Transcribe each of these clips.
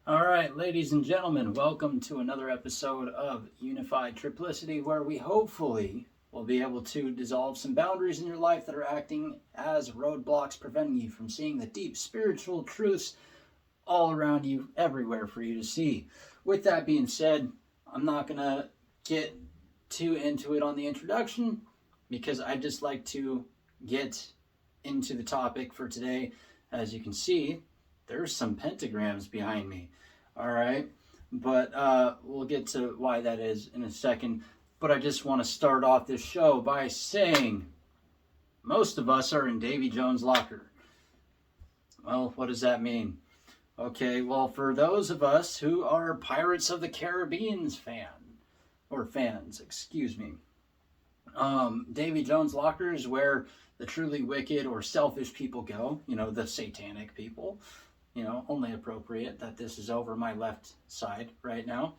All right, ladies and gentlemen, welcome to another episode of Unified Triplicity, where we hopefully will be able to dissolve some boundaries in your life that are acting as roadblocks, preventing you from seeing the deep spiritual truths all around you, everywhere for you to see. With that being said, I'm not going to get too into it on the introduction because I just like to get into the topic for today. As you can see, there's some pentagrams behind me. All right. But we'll get to why that is in a second. But I just want to start off this show by saying most of us are in Davy Jones' locker. Well, what does that mean? Okay, well, for those of us who are Pirates of the Caribbean's fans, excuse me, Davy Jones' locker is where the truly wicked or selfish people go, the satanic people. Only appropriate that this is over my left side right now.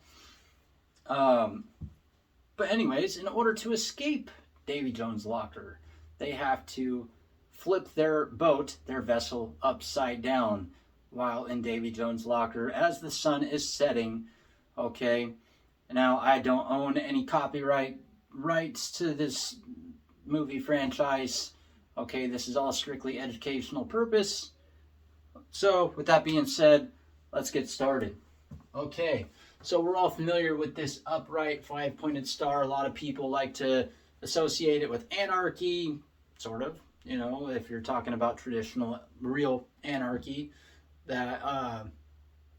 But anyways, in order to escape Davy Jones' locker, they have to flip their boat, their vessel, upside down while in Davy Jones' locker as the sun is setting. Okay, now I don't own any copyright rights to this movie franchise. Okay, this is all strictly educational purpose. So, with that being said, let's get started. Okay, so we're all familiar with this upright five-pointed star. A lot of people like to associate it with anarchy, sort of. If you're talking about traditional, real anarchy, that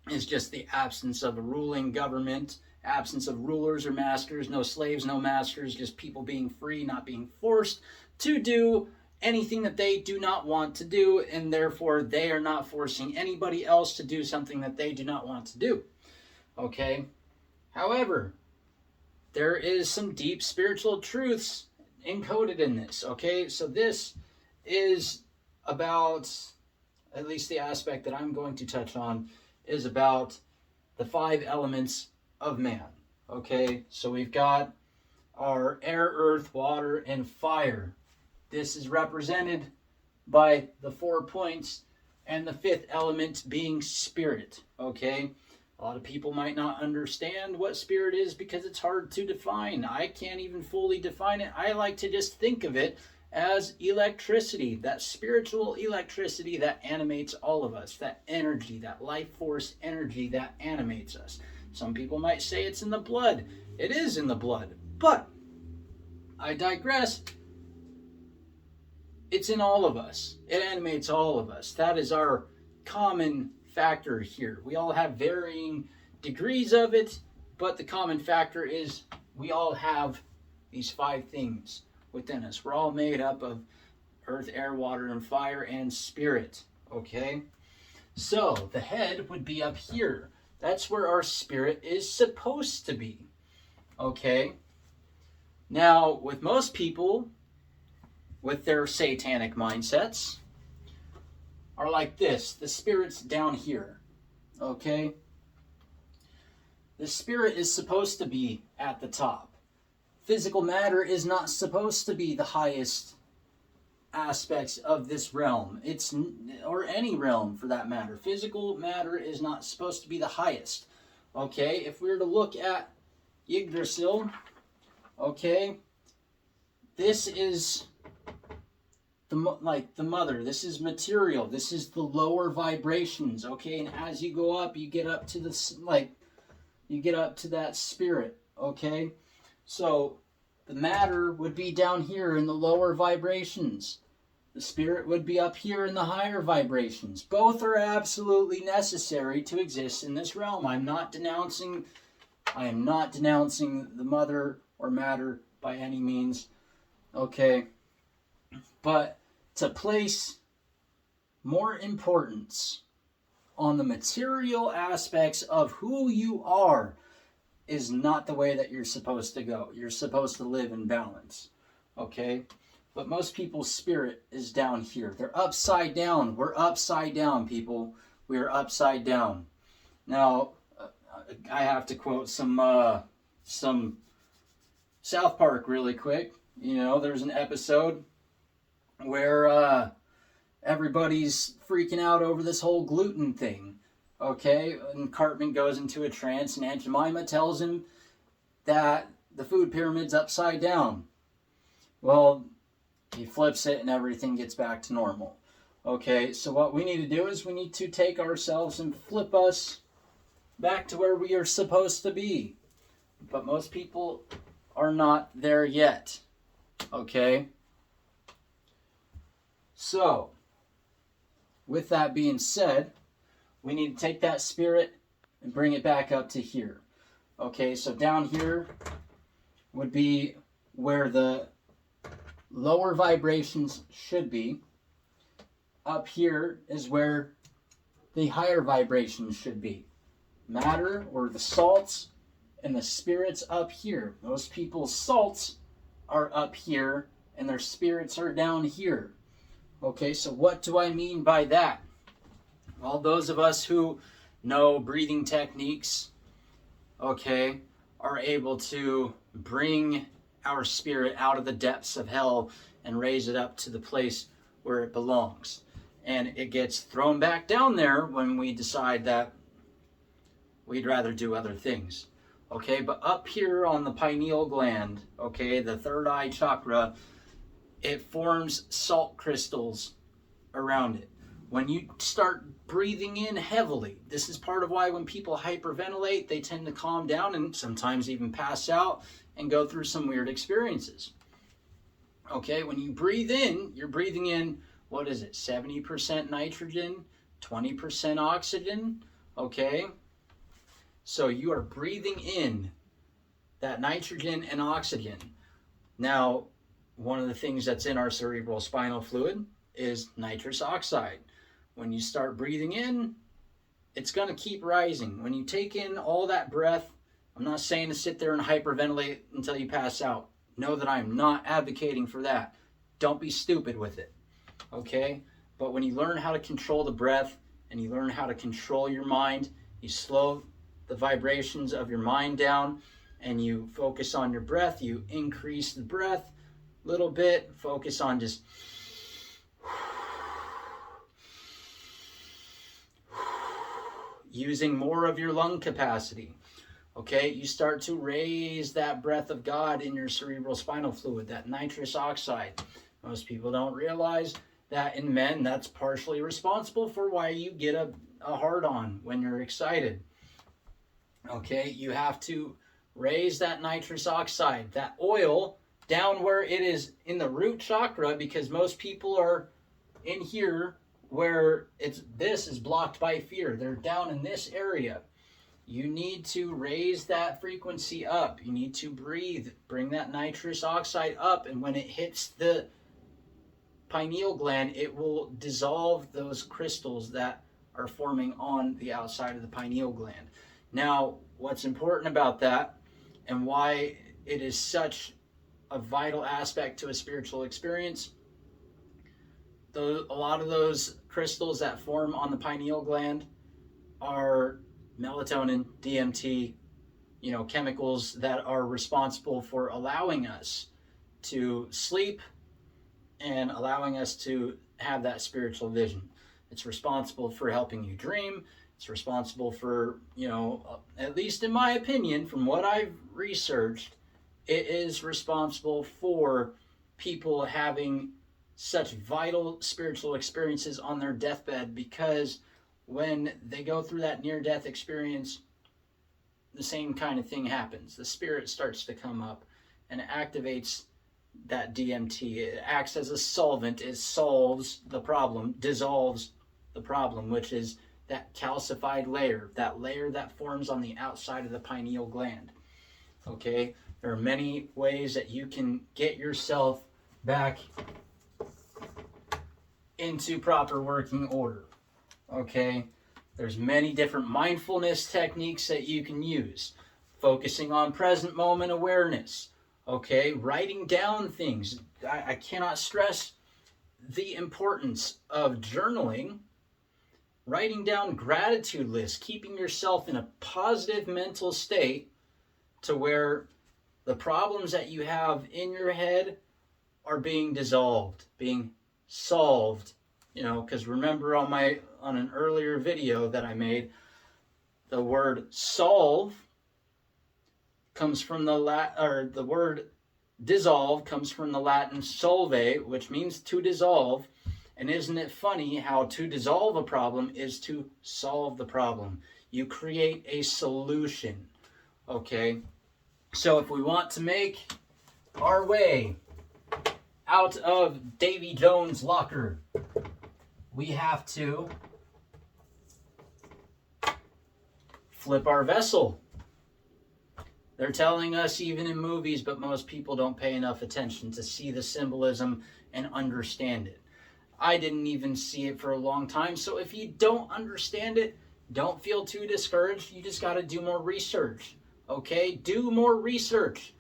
is just the absence of a ruling government, absence of rulers or masters, no slaves, no masters, just people being free, not being forced to do anything that they do not want to do, and therefore they are not forcing anybody else to do something that they do not want to do. Okay? However, there is some deep spiritual truths encoded in this. Okay? So this is about, at least the aspect that I'm going to touch on, is about the 5 elements of man. Okay? So we've got our air, earth, water, and fire. This is represented by the 4 points and the 5th element being spirit. Okay? A lot of people might not understand what spirit is because it's hard to define. I can't even fully define it. I like to just think of it as electricity, that spiritual electricity that animates all of us, that energy, that life force energy that animates us. Some people might say it's in the blood. It is in the blood. But I digress. It's in all of us. It animates all of us. That is our common factor here. We all have varying degrees of it, but the common factor is we all have these 5 things within us. We're all made up of earth, air, water, and fire, and spirit. Okay? So, the head would be up here. That's where our spirit is supposed to be. Okay? Now, with most people, with their satanic mindsets, are like this. The spirit's down here. Okay? The spirit is supposed to be at the top. Physical matter is not supposed to be the highest aspects of this realm. Or any realm for that matter. Physical matter is not supposed to be the highest. Okay? If we were to look at Yggdrasil, okay, this is the mother. This is material. This is the lower vibrations. Okay, and as you go up, you get up to that spirit. Okay, so the matter would be down here in the lower vibrations. The spirit would be up here in the higher vibrations. Both are absolutely necessary to exist in this realm. I am not denouncing the mother or matter by any means. Okay, but to place more importance on the material aspects of who you are is not the way that you're supposed to go. You're supposed to live in balance. Okay? But most people's spirit is down here. They're upside down. We're upside down, people. We're upside down. Now, I have to quote some South Park really quick. There's an episode where everybody's freaking out over this whole gluten thing. Okay, and Cartman goes into a trance, and Aunt Jemima tells him that the food pyramid's upside down. Well, he flips it and everything gets back to normal. Okay, so what we need to do is we need to take ourselves and flip us back to where we are supposed to be. But most people are not there yet. Okay? So, with that being said, we need to take that spirit and bring it back up to here. Okay, so down here would be where the lower vibrations should be. Up here is where the higher vibrations should be. Matter, or the salts, and the spirits up here. Most people's salts are up here and their spirits are down here. Okay, so what do I mean by that? Well, those of us who know breathing techniques, okay, are able to bring our spirit out of the depths of hell and raise it up to the place where it belongs. And it gets thrown back down there when we decide that we'd rather do other things. Okay, but up here on the pineal gland, okay, the third eye chakra, it forms salt crystals around it. When you start breathing in heavily, this is part of why when people hyperventilate, they tend to calm down and sometimes even pass out and go through some weird experiences. Okay, when you breathe in, you're breathing in, what is it, 70% nitrogen, 20% oxygen, okay? So you are breathing in that nitrogen and oxygen. Now, one of the things that's in our cerebral spinal fluid is nitrous oxide. When you start breathing in, it's going to keep rising. When you take in all that breath, I'm not saying to sit there and hyperventilate until you pass out. Know that I'm not advocating for that. Don't be stupid with it, okay? But when you learn how to control the breath and you learn how to control your mind, you slow the vibrations of your mind down and you focus on your breath, you increase the breath a little bit, focus on just using more of your lung capacity. Okay, you start to raise that breath of God in your cerebral spinal fluid, that nitrous oxide. Most people don't realize that in men, that's partially responsible for why you get a hard-on when you're excited. Okay, you have to raise that nitrous oxide, that oil, down where it is in the root chakra, because most people are in here where this is blocked by fear. They're down in this area. You need to raise that frequency up. You need to breathe, bring that nitrous oxide up, and when it hits the pineal gland, it will dissolve those crystals that are forming on the outside of the pineal gland. Now, what's important about that and why it is such a vital aspect to a spiritual experience, a lot of those crystals that form on the pineal gland are melatonin, DMT, chemicals that are responsible for allowing us to sleep and allowing us to have that spiritual vision. It's responsible for helping you dream. It's responsible for, at least in my opinion, from what I've researched, it is responsible for people having such vital spiritual experiences on their deathbed, because when they go through that near-death experience, the same kind of thing happens. The spirit starts to come up and activates that DMT. It acts as a solvent. It solves the problem, dissolves the problem, which is that calcified layer, that layer that forms on the outside of the pineal gland. Okay? There are many ways that you can get yourself back into proper working order. Okay? There's many different mindfulness techniques that you can use. Focusing on present moment awareness. Okay? Writing down things. I cannot stress the importance of journaling. Writing down gratitude lists. Keeping yourself in a positive mental state to where the problems that you have in your head are being dissolved, being solved. Because remember on an earlier video that I made, The word solve comes from the word dissolve comes from the Latin solve, which means to dissolve. And isn't it funny how to dissolve a problem is to solve the problem? You create a solution, okay? So if we want to make our way out of Davy Jones' locker, we have to flip our vessel. They're telling us even in movies, but most people don't pay enough attention to see the symbolism and understand it. I didn't even see it for a long time, so if you don't understand it, don't feel too discouraged. You just got to do more research, okay? Do more research.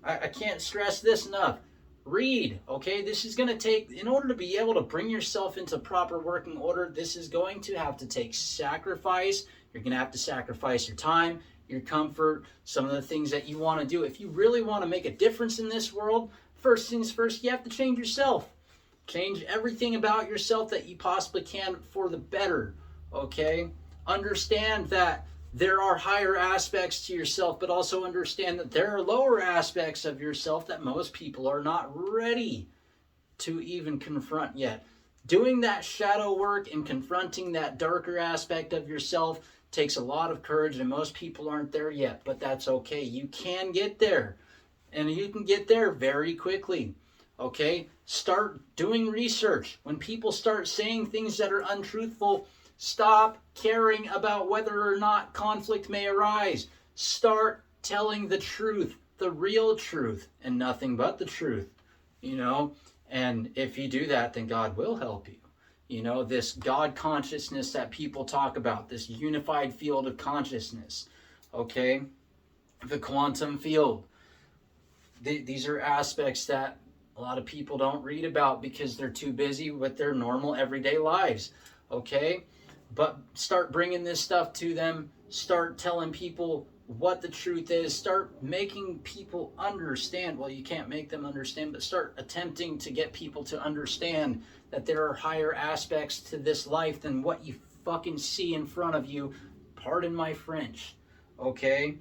I can't stress this enough. Read, okay? This is going to take, in order to be able to bring yourself into proper working order, this is going to have to take sacrifice. You're going to have to sacrifice your time, your comfort, some of the things that you want to do. If you really want to make a difference in this world, first things first, you have to change yourself. Change everything about yourself that you possibly can for the better, okay? Understand that there are higher aspects to yourself, but also understand that there are lower aspects of yourself that most people are not ready to even confront yet. Doing that shadow work and confronting that darker aspect of yourself takes a lot of courage, and most people aren't there yet, but that's okay. You can get there, and you can get there very quickly. Okay? Start doing research. When people start saying things that are untruthful, stop caring about whether or not conflict may arise. Start telling the truth, the real truth, and nothing but the truth. You know? And if you do that, then God will help you. You know, this God consciousness that people talk about, this unified field of consciousness, okay? The quantum field. These are aspects that a lot of people don't read about because they're too busy with their normal everyday lives, okay? But start bringing this stuff to them. Start telling people what the truth is. Start making people understand. Well, you can't make them understand, but start attempting to get people to understand that there are higher aspects to this life than what you fucking see in front of you. Pardon my French, okay?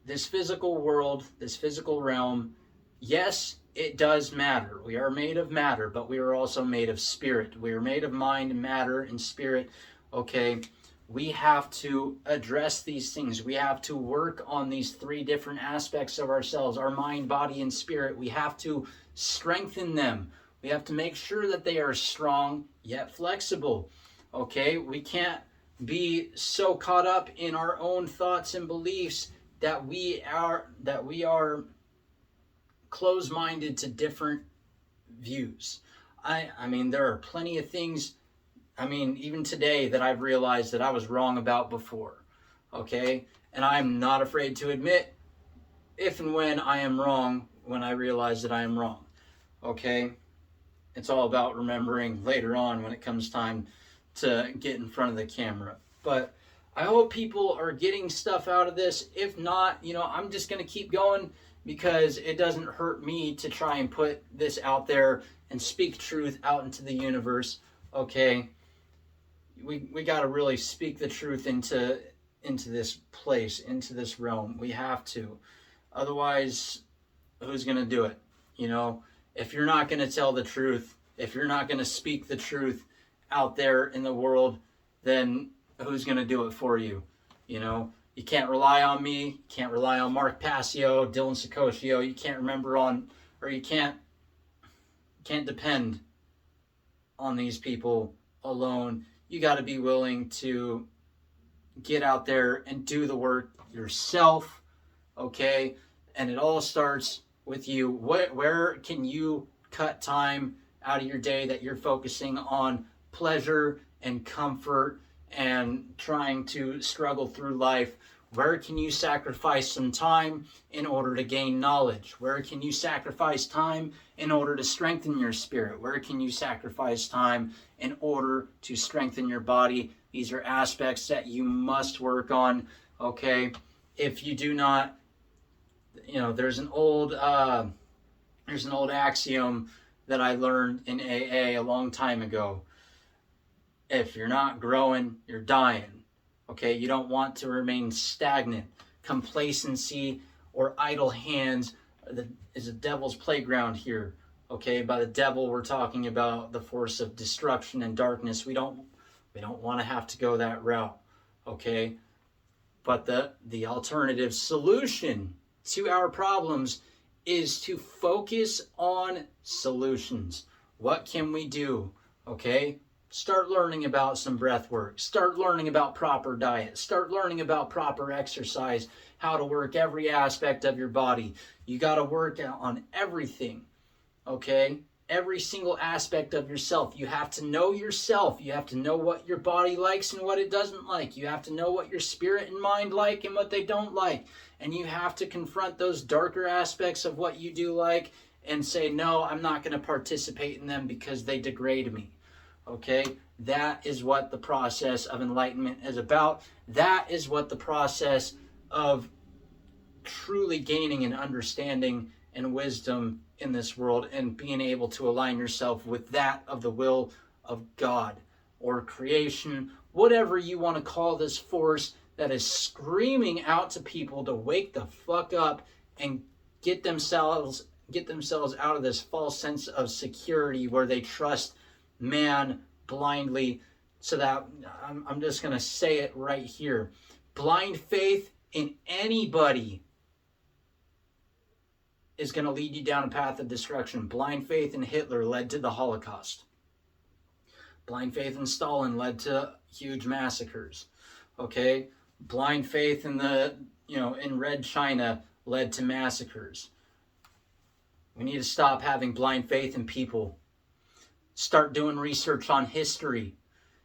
This physical world, this physical realm, yes, it does matter. We are made of matter, but we are also made of spirit. We are made of mind, matter, and spirit, okay? We have to address these things. We have to work on these three different aspects of ourselves, our mind, body, and spirit. We have to strengthen them. We have to make sure that they are strong yet flexible. Okay? We can't be so caught up in our own thoughts and beliefs that we are closed-minded to different views. I mean, there are plenty of things, I mean, even today that I've realized that I was wrong about before, okay? And I'm not afraid to admit if and when I am wrong, when I realize that I am wrong, okay? It's all about remembering later on when it comes time to get in front of the camera. But I hope people are getting stuff out of this. If not, you know, I'm just going to keep going because it doesn't hurt me to try and put this out there and speak truth out into the universe, okay? We got to really speak the truth into this place, into this realm. We have to. Otherwise, who's going to do it? You know, if you're not going to tell the truth, if you're not going to speak the truth out there in the world, then who's going to do it for you? You know, you can't rely on me. You can't rely on Mark Passio, Dylan Sicoscio. You can't you can't depend on these people alone. You got to be willing to get out there and do the work yourself, okay? And it all starts with you. Where can you cut time out of your day that you're focusing on pleasure and comfort and trying to struggle through life? Where can you sacrifice some time in order to gain knowledge? Where can you sacrifice time in order to strengthen your spirit? Where can you sacrifice time in order to strengthen your body? These are aspects that you must work on, okay? If you do not, you know, there's an old axiom that I learned in AA a long time ago. If you're not growing, you're dying. Okay, you don't want to remain stagnant. Complacency or idle hands is a devil's playground here. Okay, by the devil we're talking about the force of destruction and darkness. We don't want to have to go that route. Okay, but the alternative solution to our problems is to focus on solutions. What can we do? Okay, start learning about some breath work. Start learning about proper diet. Start learning about proper exercise, how to work every aspect of your body. You got to work on everything, okay? Every single aspect of yourself. You have to know yourself. You have to know what your body likes and what it doesn't like. You have to know what your spirit and mind like and what they don't like. And you have to confront those darker aspects of what you do like and say, no, I'm not going to participate in them because they degrade me. Okay, that is what the process of enlightenment is about. That is what the process of truly gaining an understanding and wisdom in this world and being able to align yourself with that of the will of God or creation, whatever you want to call this force that is screaming out to people to wake the fuck up and get themselves out of this false sense of security where they trust man blindly. So that I'm just going to say it right here. Blind faith in anybody is going to lead you down a path of destruction. Blind faith in Hitler led to the Holocaust. Blind faith in Stalin led to huge massacres. Okay? Blind faith in in Red China led to massacres. We need to stop having blind faith in people. Start doing research on history.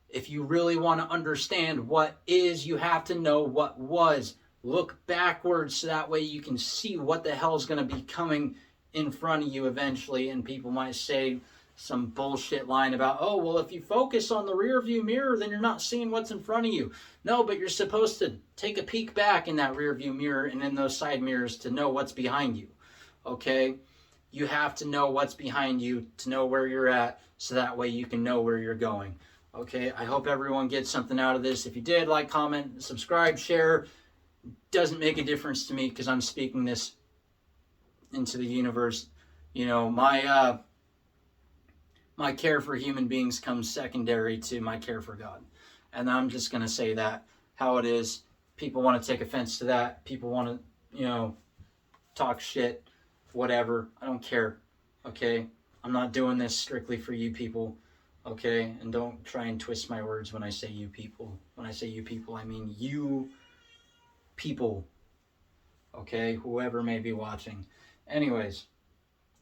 If you really want to understand what is, you have to know what was. Look backwards so that way you can see what the hell is going to be coming in front of you eventually. And people might say some bullshit line about, oh, well, if you focus on the rear view mirror, then you're not seeing what's in front of you. No, but you're supposed to take a peek back in that rear view mirror and in those side mirrors to know what's behind you. Okay? You have to know what's behind you to know where you're at so that way you can know where you're going. Okay? I hope everyone gets something out of this. If you did, like, comment, subscribe, share. Doesn't make a difference to me because I'm speaking this into the universe. You know, my care for human beings comes secondary to my care for God. And I'm just going to say that how it is. People want to take offense to that. People want to, talk shit, whatever. I don't care. Okay? I'm not doing this strictly for you people. Okay? And don't try and twist my words when I say you people. When I say you people, I mean you people. Okay? Whoever may be watching. Anyways,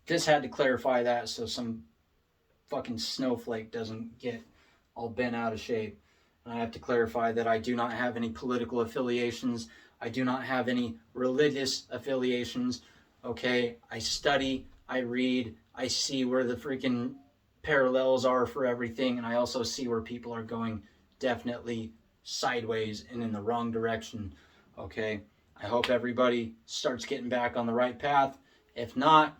just had to clarify that so some fucking snowflake doesn't get all bent out of shape. And I have to clarify that I do not have any political affiliations. I do not have any religious affiliations. Okay? I study, I read, I see where the freaking parallels are for everything, and I also see where people are going definitely sideways and in the wrong direction. Okay? I hope everybody starts getting back on the right path. If not,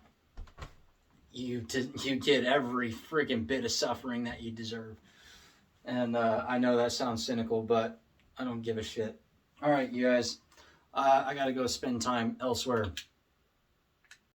you get every freaking bit of suffering that you deserve. And I know that sounds cynical, but I don't give a shit. All right, you guys. I got to go spend time elsewhere.